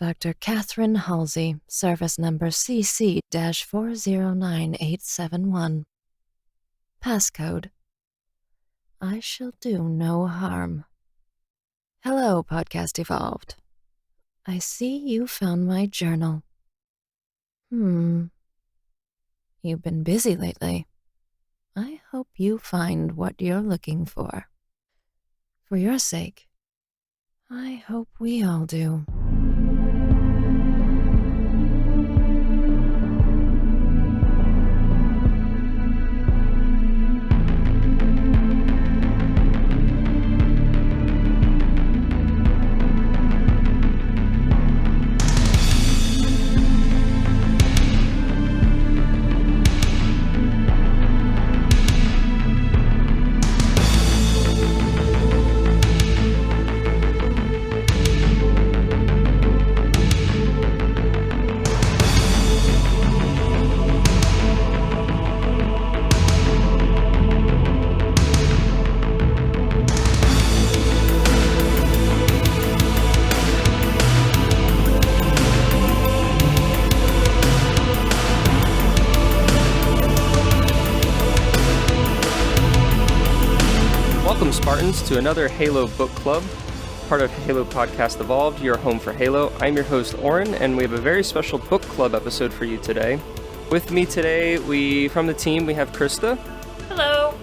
Doctor Catherine Halsey, service number CC-409871. Passcode: I shall do no harm. Hello, Podcast Evolved. I see you found my journal. You've been busy lately. I hope you find what you're looking for. For your sake, I hope we all do. Welcome, Spartans, to another Halo book club, part of Halo Podcast Evolved, your home for Halo. I'm your host, Oren, and we have a very special book club episode for you today. With me today, from the team, we have Krista. Hello.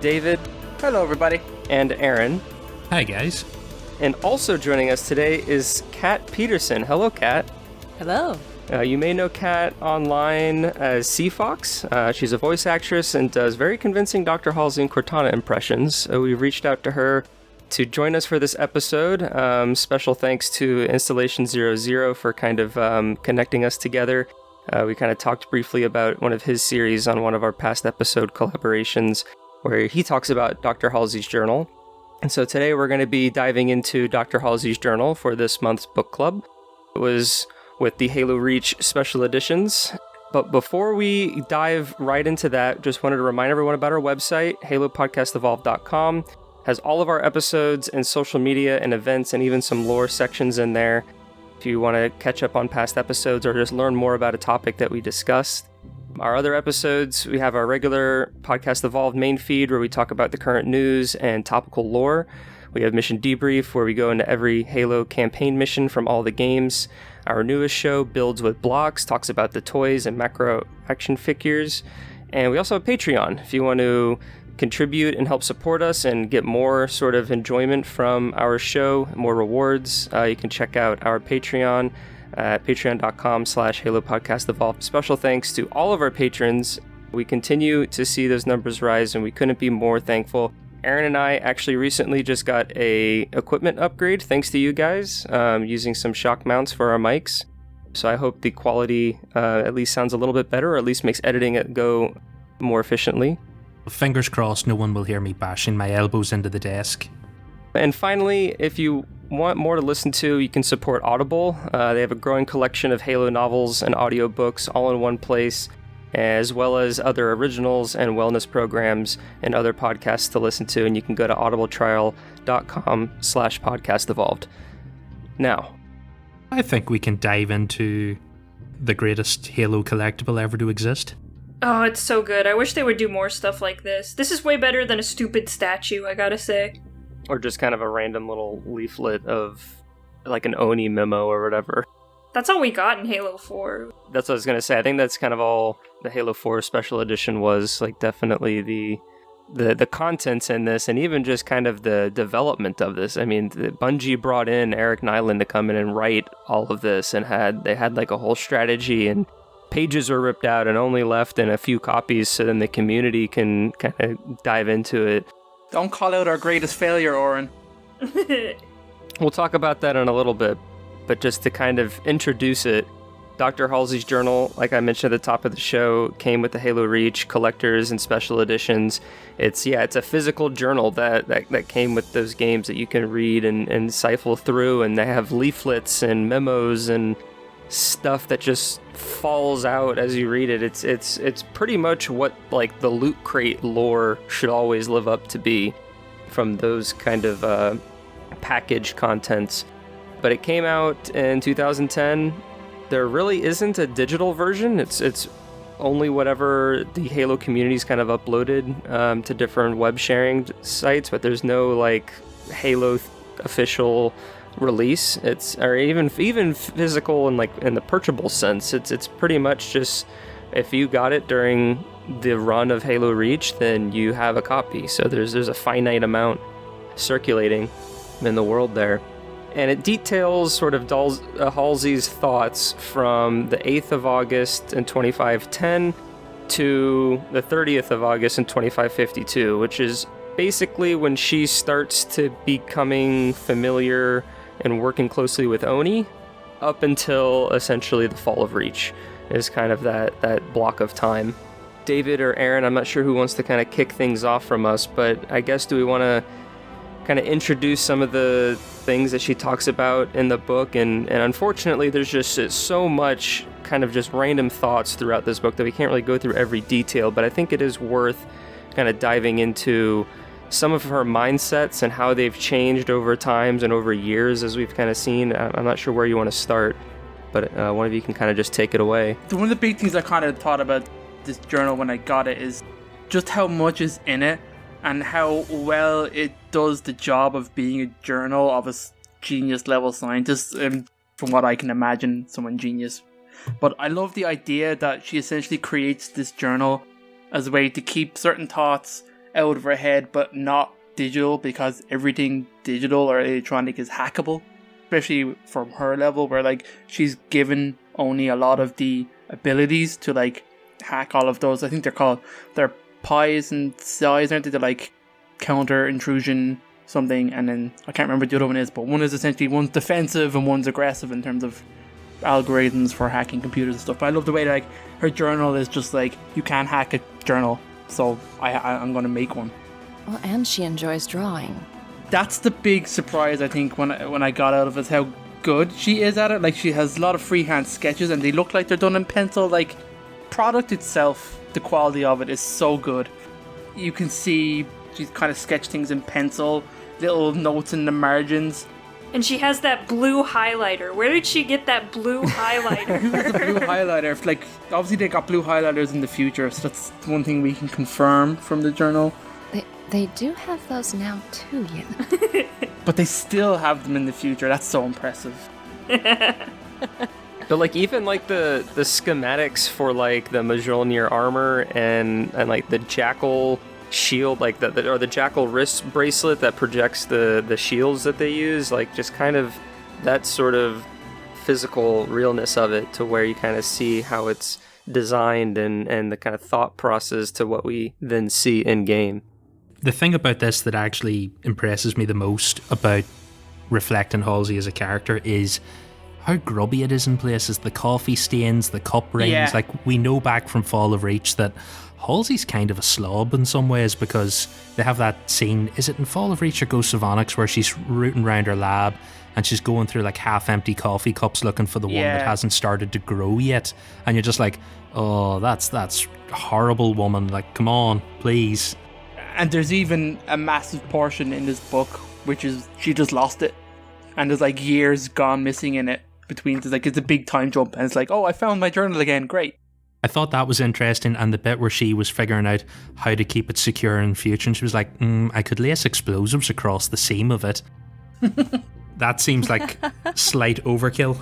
David. Hello, everybody. And Aaron. Hi, guys. And also joining us today is Kat Peterson. Hello, Kat. Hello. You may know Kat online as Seafox. She's a voice actress and does very convincing Dr. Halsey and Cortana impressions. We reached out to her to join us for this episode. Special thanks to Installation 00 for kind of connecting us together. We kind of talked briefly about one of his series on one of our past episode collaborations where he talks about Dr. Halsey's journal. And so today we're going to be diving into Dr. Halsey's journal for this month's book club. It was with the Halo Reach special editions. But before we dive right into that, just wanted to remind everyone about our website, halopodcastevolved.com. Has all of our episodes and social media and events and even some lore sections in there. If you want to catch up on past episodes or just learn more about a topic that we discussed. Our other episodes, we have our regular Podcast Evolved main feed where we talk about the current news and topical lore. We have Mission Debrief where we go into every Halo campaign mission from all the games. Our newest show, Builds with Blocks, talks about the toys and macro action figures. And we also have Patreon. If you want to contribute and help support us and get more sort of enjoyment from our show, more rewards, you can check out our Patreon at patreon.com/HaloPodcastEvolved. Special thanks to all of our patrons. We continue to see those numbers rise, and we couldn't be more thankful. Aaron and I actually recently just got a equipment upgrade thanks to you guys, using some shock mounts for our mics. So I hope the quality at least sounds a little bit better, or at least makes editing it go more efficiently. Fingers crossed no one will hear me bashing my elbows into the desk. And finally, if you want more to listen to, you can support Audible. They have a growing collection of Halo novels and audiobooks all in one place, as well as other originals and wellness programs and other podcasts to listen to. And you can go to audibletrial.com/podcastevolved. Now, I think we can dive into the greatest Halo collectible ever to exist. Oh, it's so good. I wish they would do more stuff like this. This is way better than a stupid statue, I gotta say. Or just kind of a random little leaflet of like an Oni memo or whatever. That's all we got in Halo 4. That's what I was going to say. I think that's kind of all the Halo 4 special edition was, like definitely the contents in this, and even just kind of the development of this. I mean, Bungie brought in Eric Nylund to come in and write all of this, and they had like a whole strategy, and pages were ripped out and only left in a few copies so then the community can kind of dive into it. Don't call out our greatest failure, Oren. We'll talk about that in a little bit, but just to kind of introduce it, Dr. Halsey's journal, like I mentioned at the top of the show, came with the Halo Reach collectors and special editions. It's a physical journal that came with those games that you can read and siphon through, and they have leaflets and memos and stuff that just falls out as you read it. It's pretty much what like the Loot Crate lore should always live up to be from those kind of packaged contents. but it came out in 2010. There really isn't a digital version. It's only whatever the Halo community's kind of uploaded to different web sharing sites, but there's no like Halo official release. Or even physical and like in the purchasable sense. It's pretty much just if you got it during the run of Halo Reach, then you have a copy. So there's a finite amount circulating in the world there. And it details sort of Halsey's thoughts from the 8th of August in 2510 to the 30th of August in 2552, which is basically when she starts to becoming familiar and working closely with Oni, up until essentially the fall of Reach is kind of that block of time. David or Aaron, I'm not sure who wants to kind of kick things off from us, but I guess do we want to kind of introduce some of the things that she talks about in the book? And unfortunately, there's just so much kind of just random thoughts throughout this book that we can't really go through every detail, but I think it is worth kind of diving into some of her mindsets and how they've changed over times and over years, as we've kind of seen. I'm not sure where you want to start, but one of you can kind of just take it away. One of the big things I kind of thought about this journal when I got it is just how much is in it and how well it does the job of being a journal of a genius level scientist, from what I can imagine, someone genius. But I love the idea that she essentially creates this journal as a way to keep certain thoughts out of her head but not digital, because everything digital or electronic is hackable, especially from her level, where like she's given only a lot of the abilities to like hack all of those. I think they're pies and size, aren't they? They're like counter intrusion something, and then I can't remember what the other one is, but one is essentially one's defensive and one's aggressive in terms of algorithms for hacking computers and stuff. But I love the way that like her journal is just like, you can't hack a journal, so I'm going to make one. Well, and she enjoys drawing. That's the big surprise, I think, when I got out of it, how good she is at it. Like, she has a lot of freehand sketches and they look like they're done in pencil. Like, product itself, the quality of it is so good. You can see she's kind of sketched things in pencil, little notes in the margins. And she has that blue highlighter. Where did she get that blue highlighter? Who has a blue highlighter? Like, obviously they got blue highlighters in the future, so that's one thing we can confirm from the journal. They do have those now too, yeah. But they still have them in the future. That's so impressive. But like even like the schematics for like the Mjolnir armor and like the Jackal shield, like the Jackal wrist bracelet that projects the shields that they use, like just kind of that sort of physical realness of it, to where you kind of see how it's designed and the kind of thought process to what we then see in game. The thing about this that actually impresses me the most about reflecting Halsey as a character is how grubby it is in places. The coffee stains, the cup rings. Yeah. Like, we know back from Fall of Reach that Halsey's kind of a slob in some ways, because they have that scene, is it in Fall of Reach or Ghosts of Onyx, where she's rooting around her lab and she's going through like half-empty coffee cups looking for the one that hasn't started to grow yet, and you're just like, oh, that's horrible, woman. Like, come on, please. And there's even a massive portion in this book which is she just lost it, and there's like years gone missing in it between. It's a big time jump, and it's like, oh, I found my journal again, great. I thought that was interesting, and the bit where she was figuring out how to keep it secure in future, and she was like, I could lace explosives across the seam of it. That seems like slight overkill.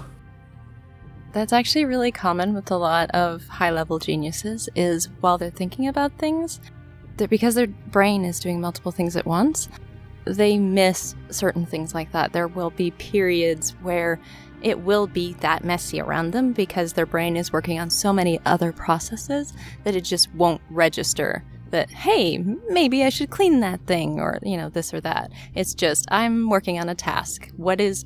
That's actually really common with a lot of high-level geniuses, is while they're thinking about things, that because their brain is doing multiple things at once, they miss certain things like that. There will be periods where it will be that messy around them because their brain is working on so many other processes that it just won't register that, hey, maybe I should clean that thing, or, this or that. It's just, I'm working on a task. What is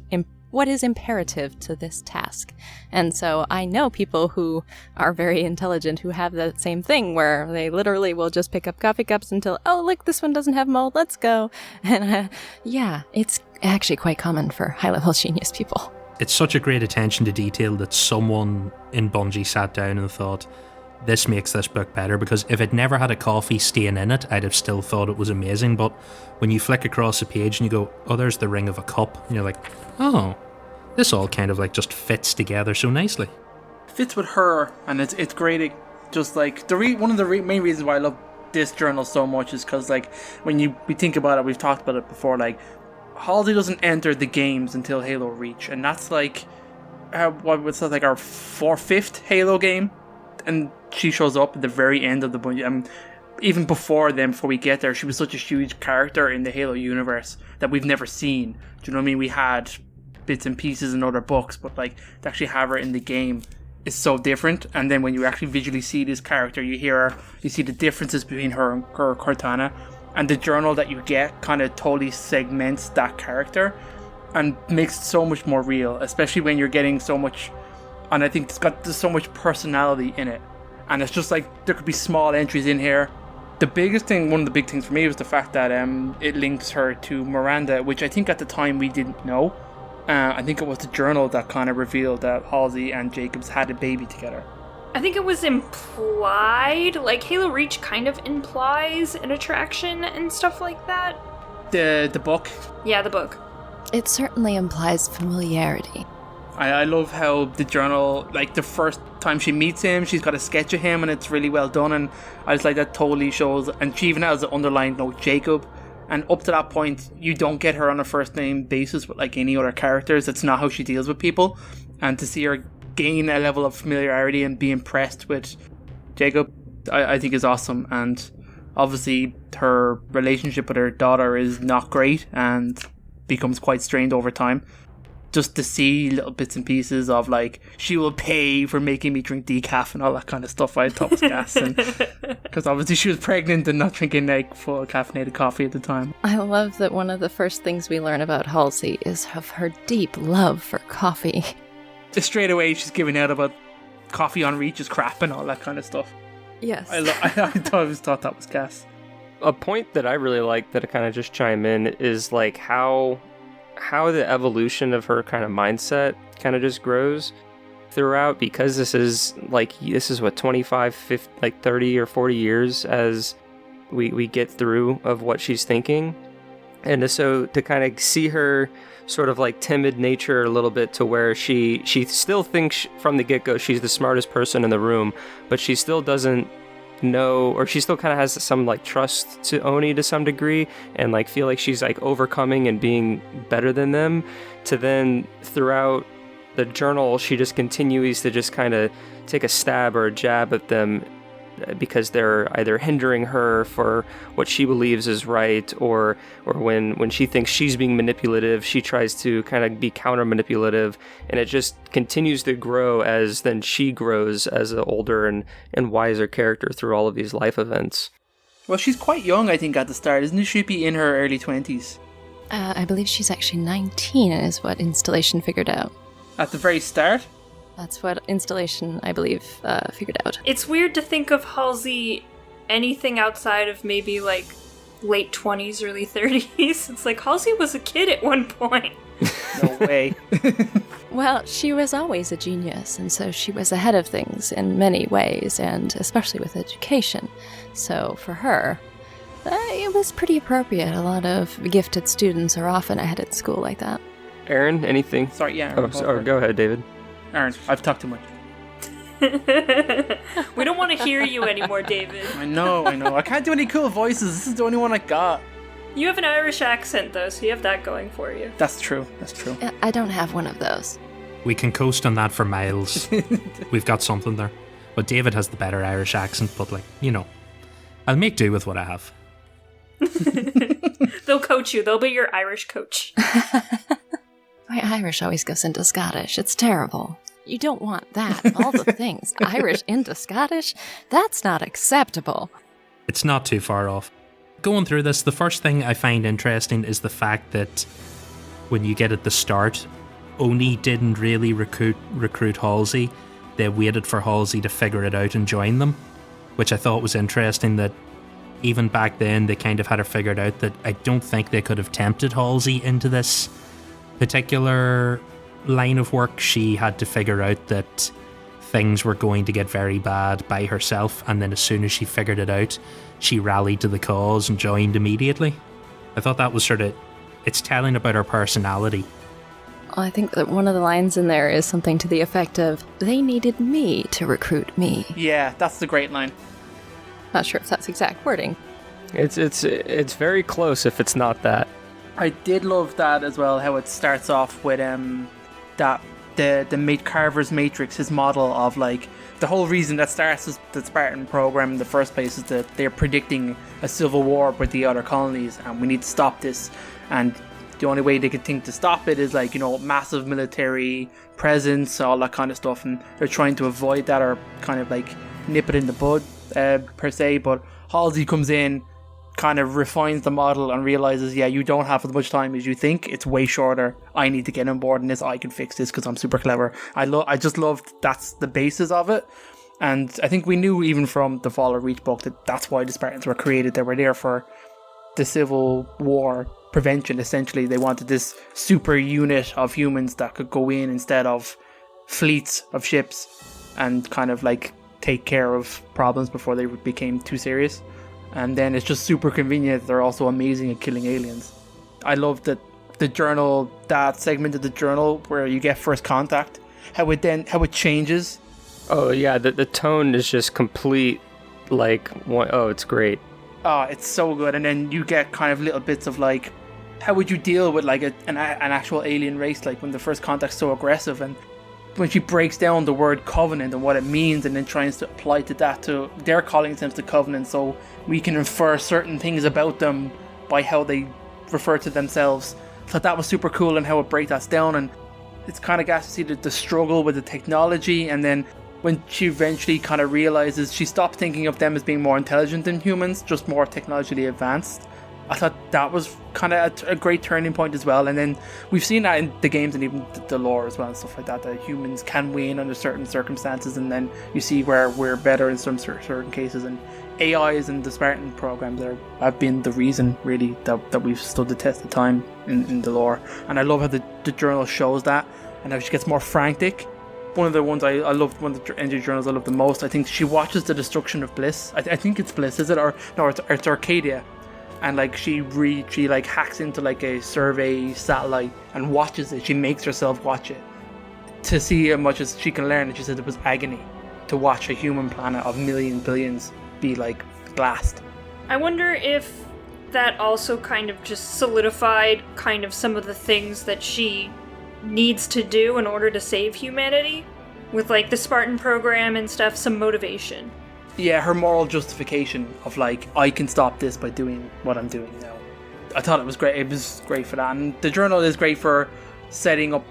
imperative to this task? And so I know people who are very intelligent who have that same thing, where they literally will just pick up coffee cups until, oh, look, this one doesn't have mold, let's go. And it's actually quite common for high-level genius people. It's such a great attention to detail that someone in Bungie sat down and thought, this makes this book better, because if it never had a coffee stain in it, I'd have still thought it was amazing. But when you flick across a page and you go, oh, there's the ring of a cup, and you're like, oh, this all kind of like just fits together so nicely. Fits with her, and it's great. It just like one of the main reasons why I love this journal so much is because like when we think about it, we've talked about it before. Like Halsey doesn't enter the games until Halo Reach, and that's like what was that, like our fifth Halo game, and she shows up at the very end of the bunch. Even before then, before we get there, she was such a huge character in the Halo universe that we've never seen. Do you know what I mean? We had bits and pieces in other books, but like to actually have her in the game is so different. And then when you actually visually see this character, you hear her, you see the differences between her and Cortana, and the journal that you get kind of totally segments that character and makes it so much more real, especially when you're getting so much. And I think there's so much personality in it, and it's just like there could be small entries in here. The biggest thing, one of the big things for me, was the fact that it links her to Miranda, which I think at the time we didn't know. I think it was the journal that kind of revealed that Halsey and Jacobs had a baby together. I think it was implied, like Halo Reach kind of implies an attraction and stuff like that. The book? Yeah, the book. It certainly implies familiarity. I love how the journal, like the first time she meets him, she's got a sketch of him and it's really well done, and I just like that totally shows, and she even has an underlined note, Jacob. And up to that point, you don't get her on a first name basis with like any other characters. That's not how she deals with people. And to see her gain a level of familiarity and be impressed with Jacob, I think is awesome. And obviously her relationship with her daughter is not great and becomes quite strained over time. Just to see little bits and pieces of like, she will pay for making me drink decaf and all that kind of stuff, I thought was gas. Because obviously she was pregnant and not drinking like full caffeinated coffee at the time. I love that one of the first things we learn about Halsey is of her deep love for coffee. Just straight away she's giving out about coffee on Reach is crap and all that kind of stuff. Yes. I thought that was gas. A point that I really like that I kind of just chime in is like how the evolution of her kind of mindset kind of just grows throughout, because this is what 25, 50, like 30 or 40 years as we get through of what she's thinking. And so to kind of see her sort of like timid nature a little bit, to where she still thinks from the get-go she's the smartest person in the room, but she still doesn't know, or she still kind of has some like trust to Oni to some degree, and like feel like she's like overcoming and being better than them, to then throughout the journal she just continues to just kind of take a stab or a jab at them because they're either hindering her for what she believes is right, or when she thinks she's being manipulative, she tries to kind of be counter manipulative, and it just continues to grow as then she grows as an older and wiser character through all of these life events. Well, she's quite young, I think, at the start, isn't she? She'd be in her early 20s. I believe she's actually 19 is what Installation figured out. At the very start? That's what Installation, I believe, figured out. It's weird to think of Halsey anything outside of maybe like late 20s, early 30s. It's like Halsey was a kid at one point. No way. Well, she was always a genius, and so she was ahead of things in many ways, and especially with education. So for her, it was pretty appropriate. A lot of gifted students are often ahead at school like that. Aaron, anything? Sorry, yeah. Go ahead, David. Aaron, I've talked too much. We don't want to hear you anymore, David. I know. I can't do any cool voices. This is the only one I got. You have an Irish accent, though, so you have that going for you. That's true. I don't have one of those. We can coast on that for miles. We've got something there. But David has the better Irish accent, but like, I'll make do with what I have. They'll coach you. They'll be your Irish coach. My Irish always goes into Scottish. It's terrible. You don't want that. All the things. Irish into Scottish? That's not acceptable. It's not too far off. Going through this, the first thing I find interesting is the fact that when you get at the start, Oni didn't really recruit Halsey. They waited for Halsey to figure it out and join them, which I thought was interesting, that even back then they kind of had her figured out, that I don't think they could have tempted Halsey into this particular line of work. She had to figure out that things were going to get very bad by herself, and then as soon as she figured it out, she rallied to the cause and joined immediately. I thought that was it's telling about her personality. I think that one of the lines in there is something to the effect of, they needed me to recruit me. Yeah, that's the great line. Not sure if that's exact wording. It's very close if it's not that. I did love that as well, how it starts off with that the Mate Carver's Matrix, his model of like the whole reason that starts the Spartan program in the first place is that they're predicting a civil war with the other colonies, and we need to stop this. And the only way they could think to stop it is like, massive military presence, all that kind of stuff, and they're trying to avoid that or kind of like nip it in the bud per se. But Halsey comes in, kind of refines the model and realizes, yeah, you don't have as much time as you think. It's way shorter. I need to get on board in this. I can fix this because I'm super clever. I just loved that's the basis of it. And I think we knew even from the Fall of Reach book that that's why the Spartans were created. They were there for the Civil War prevention. Essentially, they wanted this super unit of humans that could go in instead of fleets of ships and kind of like take care of problems before they became too serious. And then it's just super convenient. They're also amazing at killing aliens. I love that that segment of the journal where you get first contact, how it changes. Oh yeah, the tone is just complete. It's great. Oh, it's so good. And then you get kind of little bits of like, how would you deal with like an actual alien race, like when the first contact's so aggressive, and when she breaks down the word covenant and what it means and then tries to apply that to their calling themselves the covenant, so we can infer certain things about them by how they refer to themselves. I thought that was super cool, and how it breaks that down, and it's kind of got to see the struggle with the technology. And then when she eventually kind of realizes, she stopped thinking of them as being more intelligent than humans, just more technologically advanced. I thought that was kind of a great turning point as well. And then we've seen that in the games and even the lore as well and stuff like that humans can win under certain circumstances, and then you see where we're better in some certain cases. And AIs and the Spartan programs have been the reason really that we've stood the test of time in the lore. And I love how the journal shows that, and how she gets more frantic. One of the ones I loved, one of the entry journals I love the most, I think she watches the destruction of Bliss. I think it's Bliss, is it? Or no, it's Arcadia. And like she like hacks into like a survey satellite and watches it. She makes herself watch it to see how much as she can learn. And she said it was agony to watch a human planet of millions, billions be like glassed. I wonder if that also kind of just solidified kind of some of the things that she needs to do in order to save humanity, with like the Spartan program and stuff, some motivation. Yeah, her moral justification of like, I can stop this by doing what I'm doing now. I thought it was great. It was great for that. And the journal is great for setting up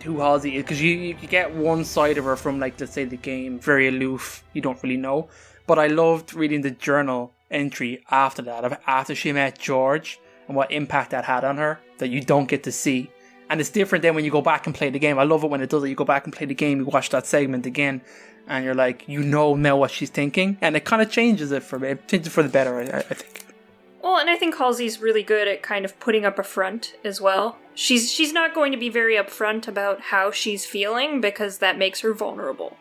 who Halsey is, because you get one side of her from like, let's say, the game, very aloof, you don't really know. But I loved reading the journal entry after that, after she met George, and what impact that had on her that you don't get to see. And it's different then when you go back and play the game. I love it when it does it. You go back and play the game, you watch that segment again, and you're like, now what she's thinking. And it kind of changes it for me. It changes it for the better, I think. Well, and I think Halsey's really good at kind of putting up a front as well. She's not going to be very upfront about how she's feeling, because that makes her vulnerable.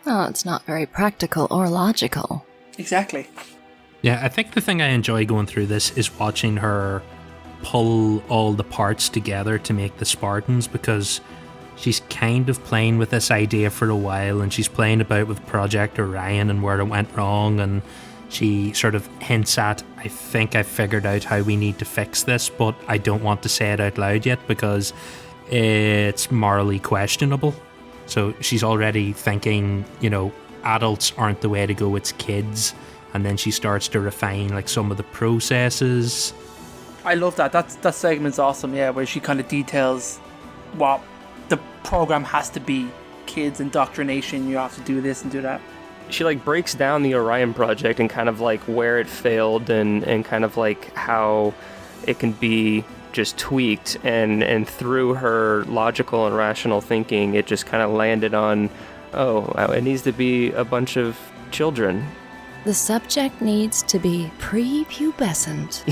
Oh, it's not very practical or logical. Exactly. Yeah, I think the thing I enjoy going through this is watching her pull all the parts together to make the Spartans, because she's kind of playing with this idea for a while, and she's playing about with Project Orion and where it went wrong, and she sort of hints at, I think I figured out how we need to fix this, but I don't want to say it out loud yet because it's morally questionable. So she's already thinking, adults aren't the way to go, it's kids. And then she starts to refine like some of the processes. I love that. That segment's awesome, yeah, where she kind of details what the program has to be. Kids, indoctrination, you have to do this and do that. She like breaks down the Orion project and kind of like where it failed and kind of like how it can be just tweaked, and through her logical and rational thinking, it just kind of landed on, it needs to be a bunch of children. The subject needs to be prepubescent.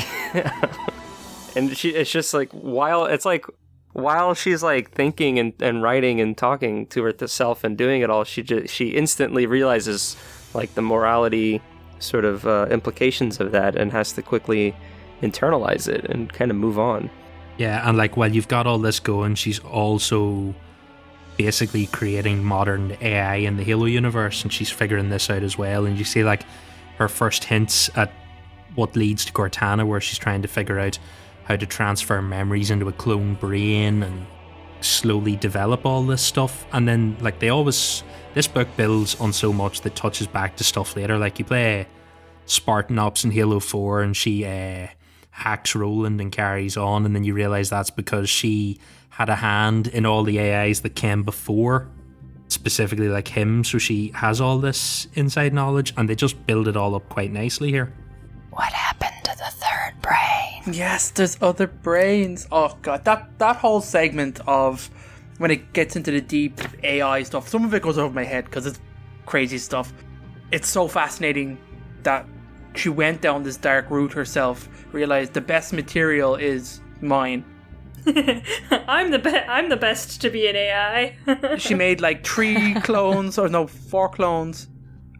And it's just like, while she's like thinking and writing and talking to herself and doing it all, she instantly realizes like the morality sort of implications of that, and has to quickly internalize it and kind of move on. Yeah, and like while you've got all this going, she's also basically creating modern AI in the Halo universe, and she's figuring this out as well. And you see like her first hints at what leads to Cortana, where she's trying to figure out how to transfer memories into a clone brain and slowly develop all this stuff. And then like this book builds on so much that touches back to stuff later. Like you play Spartan Ops in Halo 4 and she hacks Roland and carries on, and then you realise that's because she had a hand in all the AIs that came before, specifically like him, so she has all this inside knowledge, and they just build it all up quite nicely here. What happened to the third brain? Yes, there's other brains. Oh god, that whole segment of when it gets into the deep AI stuff, some of it goes over my head because it's crazy stuff. It's so fascinating that she went down this dark route herself, realized the best material is mine. I'm the best to be an AI. She made like 4 clones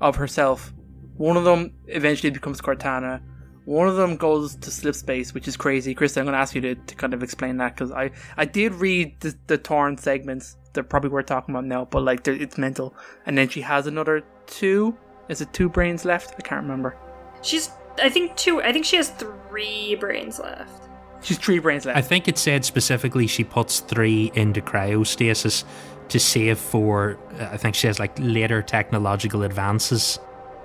of herself. One of them eventually becomes Cortana. One of them goes to slip space, which is crazy. Krista, I'm going to ask you to kind of explain that, because I did read the torn segments. They're probably worth talking about now, but like it's mental. And then she has another 2. Is it 2 brains left? I can't remember. I think she has 3 brains left. She's 3 brains left. I think it said specifically she puts 3 into cryostasis to save for, I think she has like later technological advances.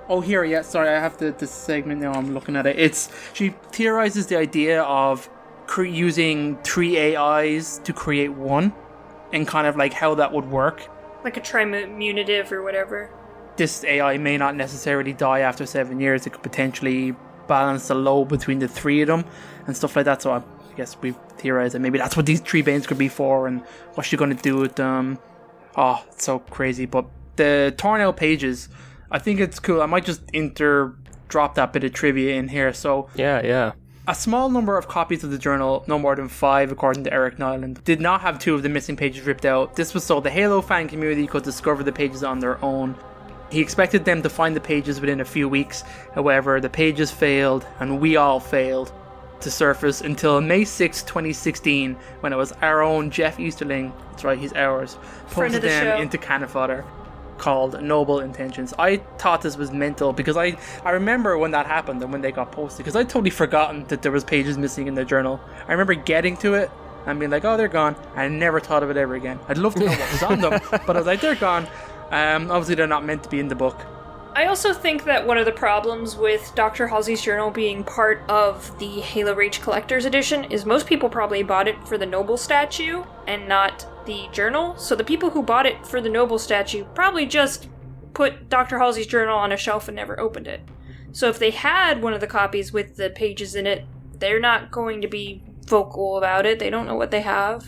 Oh, here, yeah, sorry, I have this segment now, I'm looking at it. She theorizes the idea of using 3 AIs to create 1, and kind of like how that would work. Like a trimunitive or whatever. This AI may not necessarily die after 7 years. It could potentially balance the load between the 3 of them and stuff like that. So I guess we've theorized that maybe that's what these 3 brains could be for, and what's she going to do with them. Oh, it's so crazy. But the torn out pages, I think it's cool. I might just drop that bit of trivia in here. So Yeah. A small number of copies of the journal, no more than 5 according to Eric Nylund, did not have 2 of the missing pages ripped out. This was so the Halo fan community could discover the pages on their own. He expected them to find the pages within a few weeks. However, the pages failed, and we all failed to surface until May 6, 2016, when it was our own Jeff Easterling, that's right, he's ours, posted them into Cannon Fodder, called Noble Intentions. I thought this was mental because I remember when that happened and when they got posted, because I'd totally forgotten that there was pages missing in the journal. I remember getting to it and being like, oh, they're gone. I never thought of it ever again. I'd love to know what was on them, but I was like, they're gone. Obviously they're not meant to be in the book. I also think that one of the problems with Dr. Halsey's journal being part of the Halo Reach Collector's Edition is most people probably bought it for the Noble statue and not the journal. So the people who bought it for the Noble statue probably just put Dr. Halsey's journal on a shelf and never opened it. So if they had one of the copies with the pages in it, they're not going to be vocal about it. They don't know what they have.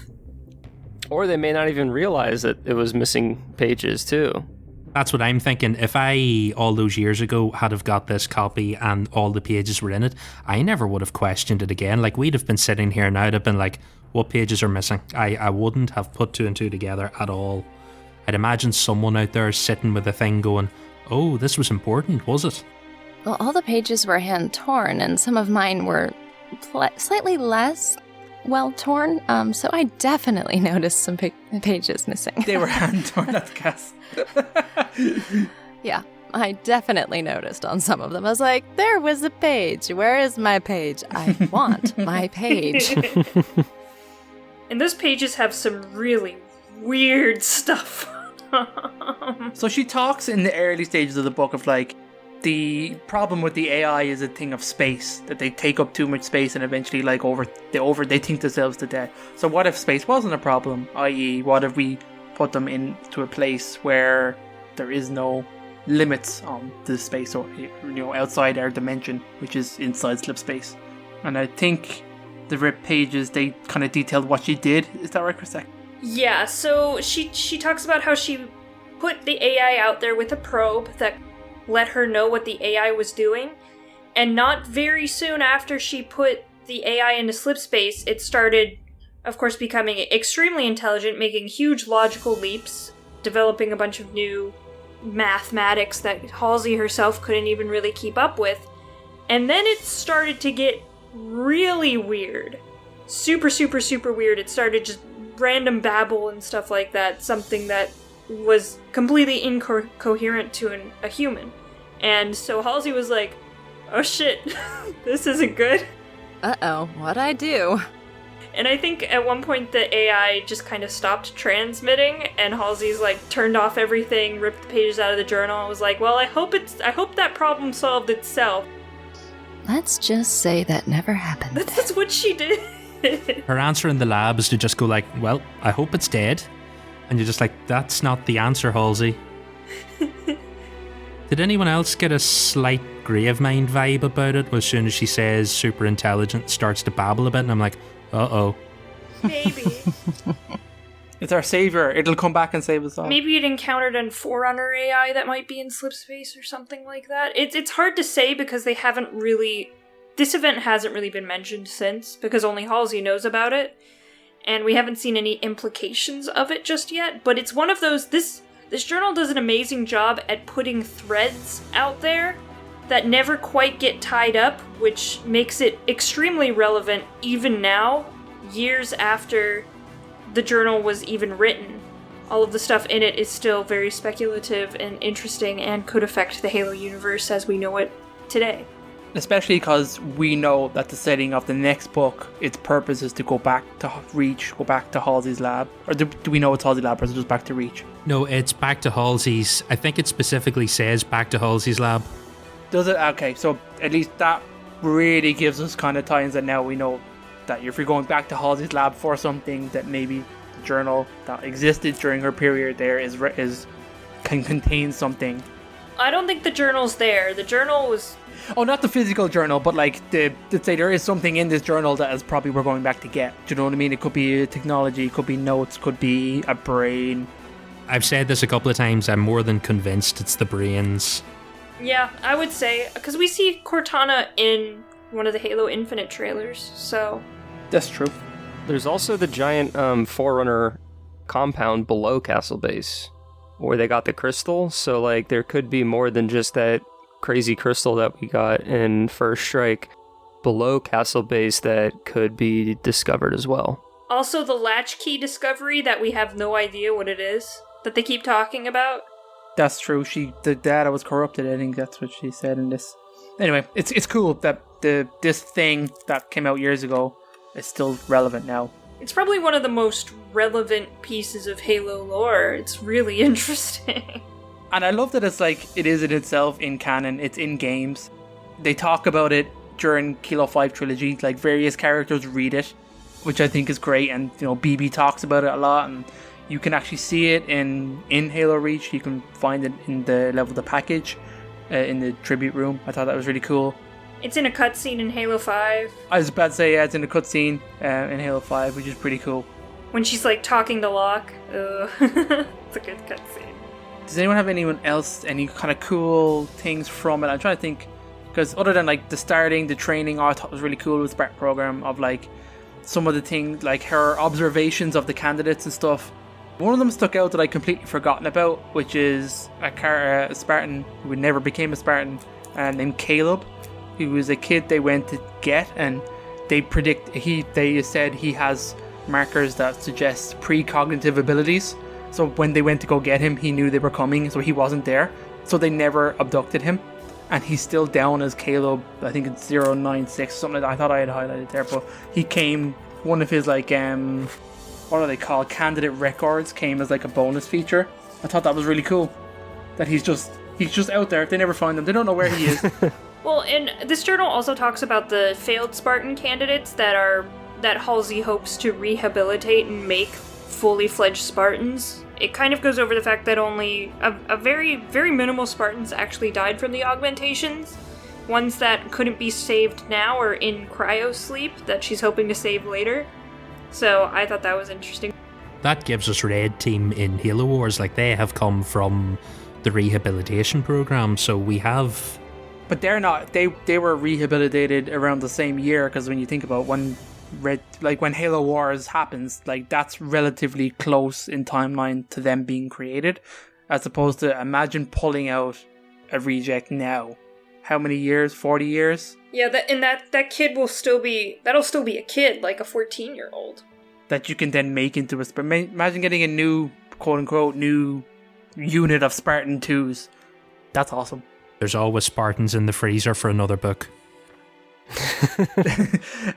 Or they may not even realize that it was missing pages too. That's what I'm thinking. If I, all those years ago, had have got this copy and all the pages were in it, I never would have questioned it again. Like, we'd have been sitting here now, I'd have been like, what pages are missing? I wouldn't have put 2 and 2 together at all. I'd imagine someone out there sitting with a thing going, oh, this was important, was it? Well, all the pages were hand-torn, and some of mine were slightly less well-torn, so I definitely noticed some pages missing. They were hand-torn, that's gas. Yeah, I definitely noticed on some of them. I was like, there was a page. Where is my page? I want my page. And those pages have some really weird stuff. So she talks in the early stages of the book of like, the problem with the AI is a thing of space, that they take up too much space and eventually like they think themselves to death. So what if space wasn't a problem? I.e., what if we put them into a place where there is no limits on the space, or outside our dimension, which is inside slip space? And I think the ripped pages, they kind of detailed what she did. Is that right, Krista? Yeah, so she talks about how she put the AI out there with a probe that let her know what the AI was doing, and not very soon after she put the AI into slip space, it started, of course, becoming extremely intelligent, making huge logical leaps, developing a bunch of new mathematics that Halsey herself couldn't even really keep up with. And then it started to get really weird. super, super, super weird. It started just random babble and stuff like that, something that was completely incoherent to a human. And so Halsey was like, oh shit, this isn't good. Uh-oh, what'd I do? And I think at one point the AI just kind of stopped transmitting, and Halsey's like turned off everything, ripped the pages out of the journal, and was like, well, I hope that problem solved itself. Let's just say that never happened. That's what she did. Her answer in the lab is to just go like, well, I hope it's dead. And you're just like, that's not the answer, Halsey. Did anyone else get a slight Gravemind vibe about it as soon as she says super intelligent, starts to babble a bit, and I'm like, uh-oh. Maybe. It's our savior. It'll come back and save us all. Maybe it encountered a Forerunner AI that might be in slipspace or something like that. It's hard to say because they haven't really... This event hasn't really been mentioned since, because only Halsey knows about it, and we haven't seen any implications of it just yet, but it's one of those... This journal does an amazing job at putting threads out there that never quite get tied up, which makes it extremely relevant even now, years after the journal was even written. All of the stuff in it is still very speculative and interesting and could affect the Halo universe as we know it today. Especially because we know that the setting of the next book, its purpose is to go back to Reach, go back to Halsey's lab. Or do we know it's Halsey's lab, or is it just back to Reach? No, it's back to Halsey's. I think it specifically says back to Halsey's lab. Does it? Okay, so at least that really gives us kind of tie-ins that now we know that if you're going back to Halsey's lab for something, that maybe the journal that existed during her period there can contain something. I don't think the journal's there. The journal was... Oh, not the physical journal, but like let's say there is something in this journal that is probably we're going back to get. Do you know what I mean? It could be technology, it could be notes, could be a brain. I've said this a couple of times. I'm more than convinced it's the brains. Yeah, I would say, because we see Cortana in one of the Halo Infinite trailers, so... That's true. There's also the giant Forerunner compound below Castle Base, where they got the crystal, so like there could be more than just that crazy crystal that we got in First Strike below Castle Base that could be discovered as well. Also the latchkey discovery that we have no idea what it is, that they keep talking about. That's true. The data was corrupted. I think that's what she said in this. Anyway, it's cool that this thing that came out years ago is still relevant now. It's probably one of the most relevant pieces of Halo lore. It's really interesting. And I love that it's like, it is in itself in canon. It's in games. They talk about it during Kilo 5 Trilogy. Like, various characters read it, which I think is great. And, you know, BB talks about it a lot. And you can actually see it in Halo Reach. You can find it in the level of the package, in the tribute room. I thought that was really cool. It's in a cutscene in Halo 5. I was about to say, yeah, it's in a cutscene in Halo 5, which is pretty cool. When she's, like, talking to Locke. It's a good cutscene. Does anyone have any kind of cool things from it? I'm trying to think, because other than, like, the starting, the training, I thought was really cool with the Spartan program of, like, some of the things, like her observations of the candidates and stuff. One of them stuck out that I'd completely forgotten about, which is a Spartan who never became a Spartan, named Caleb. He was a kid they went to get, and they said he has markers that suggest precognitive abilities. So when they went to go get him, he knew they were coming, so he wasn't there. So they never abducted him, and he's still down as Caleb. I think it's 096 something like that. I thought I had highlighted there, but he came. One of his like what are they called? Candidate records came as like a bonus feature. I thought that was really cool. That he's just out there. They never find him. They don't know where he is. Well, and this journal also talks about the failed Spartan candidates that Halsey hopes to rehabilitate and make fully fledged Spartans. It kind of goes over the fact that only a very, very minimal Spartans actually died from the augmentations. Ones that couldn't be saved now are in cryo sleep that she's hoping to save later. So I thought that was interesting. That gives us Red Team in Halo Wars. Like, they have come from the rehabilitation program, so we have... But they're not. They were rehabilitated around the same year, because when you think about when Halo Wars happens, like, that's relatively close in timeline to them being created, as opposed to imagine pulling out a reject now. how many years? 40 years? Yeah, that kid will still be a kid, like a 14-year-old. That you can then make into a Spartan. Imagine getting a new, quote-unquote, new unit of Spartan 2s. That's awesome. There's always Spartans in the freezer for another book.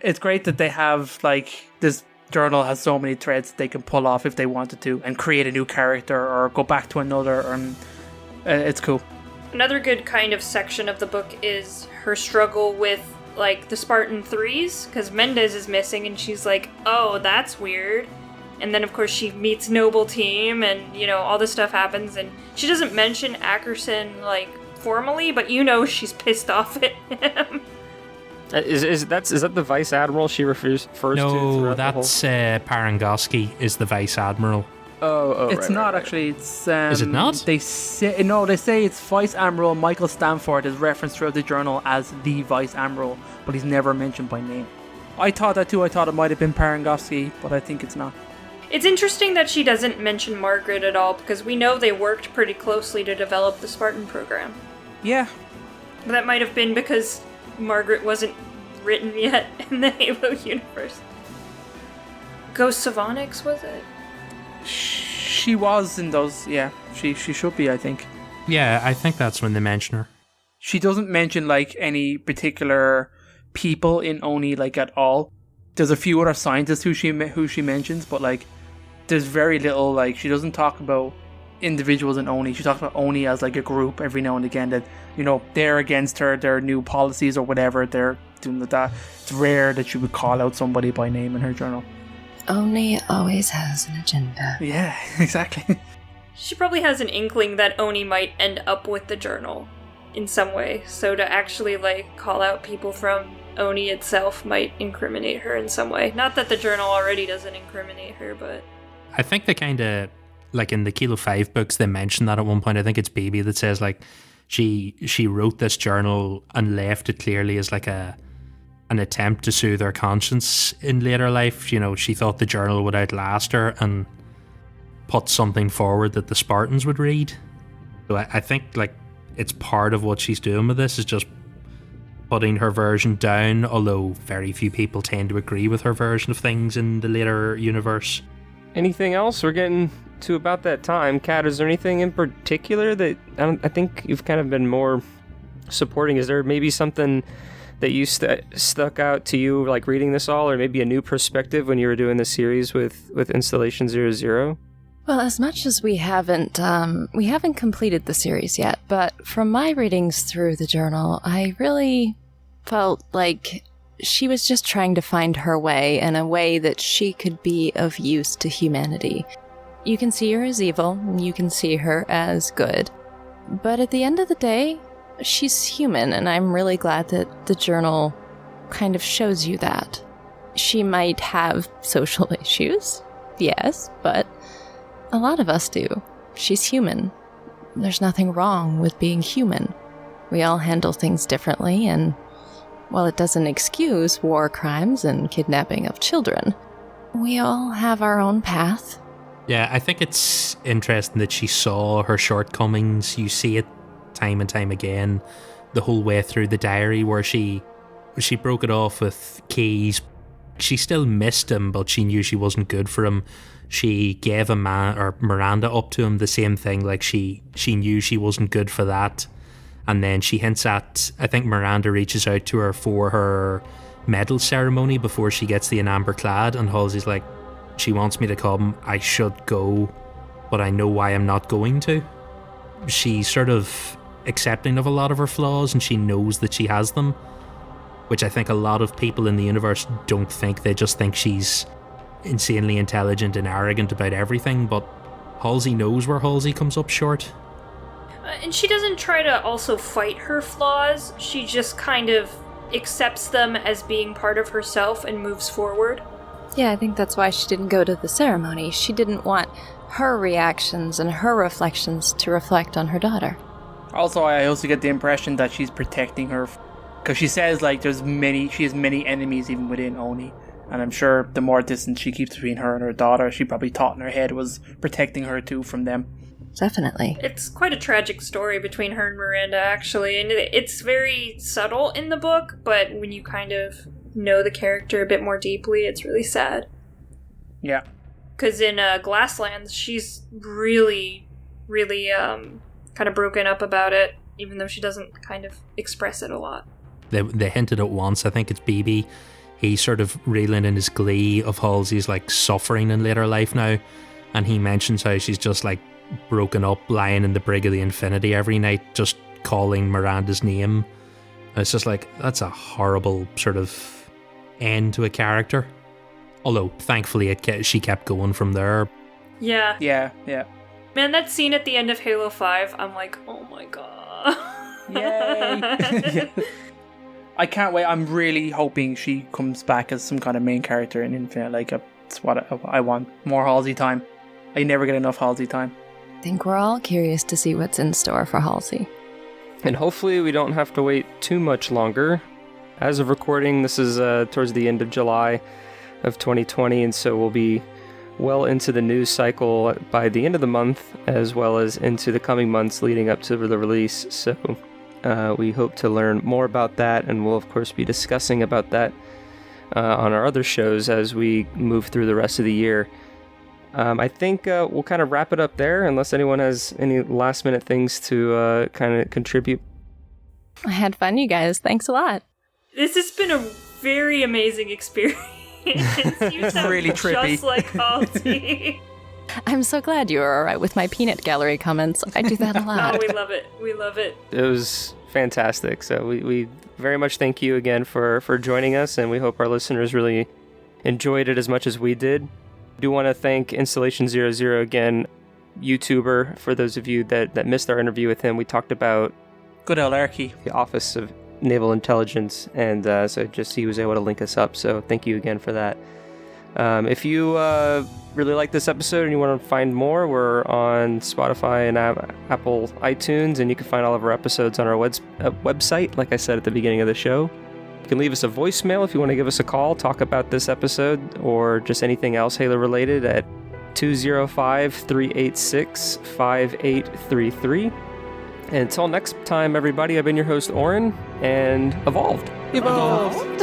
It's great that they have, like, this journal has so many threads they can pull off if they wanted to and create a new character or go back to another. It's cool. Another good kind of section of the book is her struggle with, like, the Spartan 3s, because Mendez is missing, and she's like, oh, that's weird. And then, of course, she meets Noble Team, and, you know, all this stuff happens, and she doesn't mention Ackerson, like, formally, but you know she's pissed off at him. Is that the Vice Admiral she refers to? No, that's Parangosky is the Vice Admiral. Oh, it's not actually. It's is it not? They say it's Vice Admiral Michael Stanford is referenced throughout the journal as the Vice Admiral, but he's never mentioned by name. I thought that too. I thought it might have been Parangosky, but I think it's not. It's interesting that she doesn't mention Margaret at all, because we know they worked pretty closely to develop the Spartan program. Yeah. That might have been because Margaret wasn't written yet in the Halo universe. Ghosts of Onyx, was it? She was in those, yeah. She should be, I think. Yeah, I think that's when they mention her. She doesn't mention, like, any particular people in Oni, like, at all. There's a few other scientists who she mentions, but, like, there's very little, like, she doesn't talk about individuals in Oni. She talks about Oni as, like, a group every now and again that, you know, they're against her, their new policies or whatever, they're doing that. It's rare that she would call out somebody by name in her journal. Oni always has an agenda. Yeah, exactly. She probably has an inkling that Oni might end up with the journal in some way, so to actually, like, call out people from Oni itself might incriminate her in some way. Not that the journal already doesn't incriminate her, but... I think they kind of, like in the Kilo 5 books, they mention that at one point. I think it's Baby that says, like, she wrote this journal and left it clearly as, like, an attempt to soothe her conscience in later life. You know, she thought the journal would outlast her and put something forward that the Spartans would read. So I think, like, it's part of what she's doing with this is just putting her version down, although very few people tend to agree with her version of things in the later universe. Anything else? We're getting to about that time. Kat, is there anything in particular that I think you've kind of been more supporting? Is there maybe something that you stuck out to you, like reading this all, or maybe a new perspective when you were doing the series with Installation 00? Well, as much as we haven't completed the series yet, but from my readings through the journal, I really felt like she was just trying to find her way and a way that she could be of use to humanity. You can see her as evil, and you can see her as good, but at the end of the day, she's human, and I'm really glad that the journal kind of shows you that. She might have social issues, yes, but a lot of us do. She's human. There's nothing wrong with being human. We all handle things differently, and while it doesn't excuse war crimes and kidnapping of children, we all have our own path. Yeah, I think it's interesting that she saw her shortcomings. You see it time and time again, the whole way through the diary, where she broke it off with Keys. She still missed him, but she knew she wasn't good for him. She gave Miranda up to him, the same thing, like she knew she wasn't good for that. And then she hints at, I think Miranda reaches out to her for her medal ceremony before she gets the amber clad, and Halsey's like, she wants me to come, I should go, but I know why I'm not going to. She's sort of accepting of a lot of her flaws, and she knows that she has them, which I think a lot of people in the universe don't think. They just think she's insanely intelligent and arrogant about everything, but Halsey knows where Halsey comes up short. And she doesn't try to also fight her flaws, she just kind of accepts them as being part of herself and moves forward. Yeah, I think that's why she didn't go to the ceremony. She didn't want her reactions and her reflections to reflect on her daughter. Also, I also get the impression that she's protecting her, because she says, like, she has many enemies even within Oni, and I'm sure the more distance she keeps between her and her daughter, she probably thought in her head was protecting her too from them. definitely. It's quite a tragic story between her and Miranda, actually, and it's very subtle in the book, but when you kind of know the character a bit more deeply, it's really sad. Yeah. Because in Glasslands, she's really, really kind of broken up about it, even though she doesn't kind of express it a lot. They hinted at once, I think it's BB. He's sort of reeling in his glee of Halsey's like suffering in later life now, and he mentions how she's just like broken up, lying in the brig of the Infinity every night, just calling Miranda's name. And it's just like, that's a horrible sort of end to a character. Although, thankfully, she kept going from there. Yeah. Yeah. Man, that scene at the end of Halo 5, I'm like, oh my god. Yay! I can't wait. I'm really hoping she comes back as some kind of main character in Infinite. Like, it's what I want. More Halsey time. I never get enough Halsey time. I think we're all curious to see what's in store for Halsey. And hopefully we don't have to wait too much longer. As of recording, this is towards the end of July of 2020, and so we'll be well into the news cycle by the end of the month, as well as into the coming months leading up to the release. So we hope to learn more about that, and we'll of course be discussing about that on our other shows as we move through the rest of the year. I think we'll kind of wrap it up there, unless anyone has any last minute things to kind of contribute. I had fun, you guys. Thanks a lot. This has been a very amazing experience. You sound really trippy. Just like Halsey. I'm so glad you were alright with my peanut gallery comments. I do that a lot. Oh, we love it. We love it. It was fantastic. So we very much thank you again for joining us, and we hope our listeners really enjoyed it as much as we did. I do want to thank Installation 00 again, YouTuber, for those of you that missed our interview with him. We talked about Good old Archie. the Office of Naval Intelligence, and so just he was able to link us up, so thank you again for that. If you really like this episode and you want to find more, we're on Spotify and Apple iTunes, and you can find all of our episodes on our website, like I said at the beginning of the show. You can leave us a voicemail if you want to give us a call, talk about this episode, or just anything else Halo related at 205-386-5833. And until next time, everybody, I've been your host, Oren, and Evolved. Evolved.